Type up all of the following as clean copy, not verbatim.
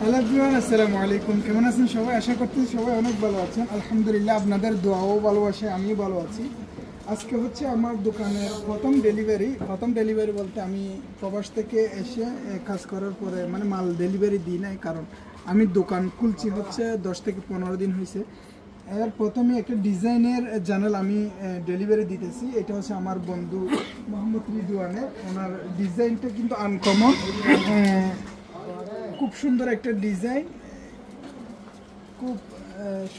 Hello everyone, আসসালামু আলাইকুম। কেমন আছেন সবাই? আশা করতেছি সবাই অনেক ভালো আছেন। আলহামদুলিল্লাহ, আপনাদের দোয়াও ভালোবাসে, আমিও ভালো আছি। আজকে হচ্ছে আমার দোকানের প্রথম ডেলিভারি বলতে আমি প্রবাস থেকে এসে কাজ করার পরে মানে মাল ডেলিভারি দিই নাই, কারণ আমি দোকান খুলছি হচ্ছে 10 থেকে 15 দিন হয়েছে। এর প্রথমে একটা ডিজাইনের জার্নাল আমি ডেলিভারি দিতেছি। এটা হচ্ছে আমার বন্ধু মোহাম্মদ রিদওয়ানের। ওনার ডিজাইনটা কিন্তু আনকমন, খুব সুন্দর একটা ডিজাইন, খুব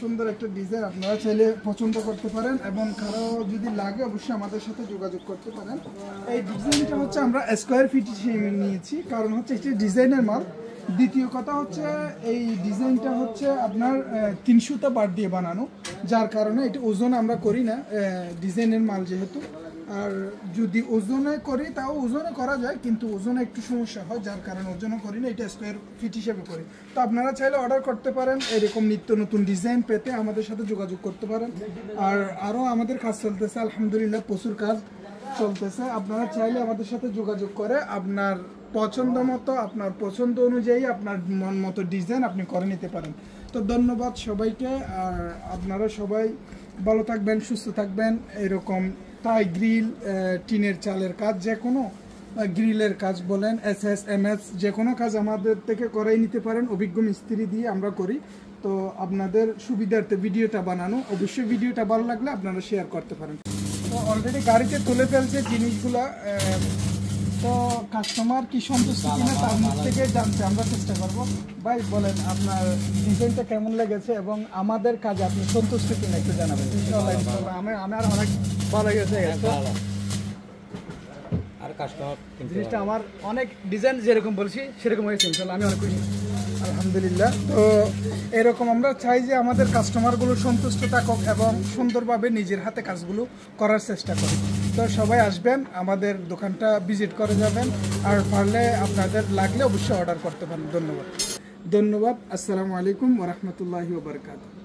সুন্দর একটা ডিজাইন। আপনারা চাইলে পছন্দ করতে পারেন এবং কারো যদি লাগে অবশ্যই আমাদের সাথে যোগাযোগ করতে পারেন। এই ডিজাইনটা হচ্ছে আমরা স্কোয়ার ফিট হিসেবে নিয়েছি, কারণ হচ্ছে এটি ডিজাইনের মাল। দ্বিতীয় কথা হচ্ছে এই ডিজাইনটা হচ্ছে আপনার 300টা বার দিয়ে বানানো, যার কারণে এটা ওজন আমরা করি না ডিজাইনের মাল যেহেতু। আর যদি ওজনে করি তাও ওজনে করা যায়, কিন্তু ওজনে একটু সমস্যা হয়, যার কারণে ওজনও করি না, এটা স্কোয়ার ফিট হিসেবে করি। তো আপনারা চাইলে অর্ডার করতে পারেন, এরকম নিত্য নতুন ডিজাইন পেতে আমাদের সাথে যোগাযোগ করতে পারেন। আর আরও আমাদের কাজ চলতেছে, আলহামদুলিল্লাহ প্রচুর কাজ চলতেছে। আপনারা চাইলে আমাদের সাথে যোগাযোগ করে আপনার পছন্দ মতো, আপনার পছন্দ অনুযায়ী আপনার মন মতো ডিজাইন আপনি করে নিতে পারেন। তো ধন্যবাদ সবাইকে। আর আপনারা সবাই ভালো থাকবেন, সুস্থ থাকবেন। এরকম তাই গ্রিল, টিনের চালের কাজ, যে কোনো গ্রিলের কাজ বলেন, SS MS যে কোনো কাজ আমাদের থেকে করাই নিতে পারেন। অভিজ্ঞ মিস্ত্রি দিয়ে আমরা করি। তো আপনাদের সুবিধার্থে ভিডিওটা বানানো, অবশ্যই ভিডিওটা ভালো লাগলে আপনারা শেয়ার করতে পারেন। তো অলরেডি গাড়িতে তুলে ফেলছে জিনিসগুলা। তো কাস্টমার কি সন্তুষ্ট কিনা তার মুখ থেকে জানতে আমরা চেষ্টা করব। ভাই বলেন আপনার ডিজাইনটা কেমন লেগেছে এবং আমাদের কাজে আপনি সন্তুষ্ট কিনা একটু জানাবেন। আমার অনেক ভালো লেগেছে। আর কাস্টমার জিনিসটা আমার অনেক ডিজাইন যেরকম বলছি সেরকম হয়েছে, ইনশাআল্লাহ আমি অনেক খুশি আলহামদুলিল্লাহ। তো এরকম আমরা চাই যে আমাদের কাস্টমারগুলো সন্তুষ্ট থাকুক এবং সুন্দরভাবে নিজের হাতে কাজগুলো করার চেষ্টা করি। তো সবাই আসবেন, আমাদের দোকানটা ভিজিট করে যাবেন। আর পারলে আপনাদের লাগলে অবশ্যই অর্ডার করতে পারেন। ধন্যবাদ। আসসালামু আলাইকুম ওয়া রাহমাতুল্লাহি ওয়া বারাকাতুহু।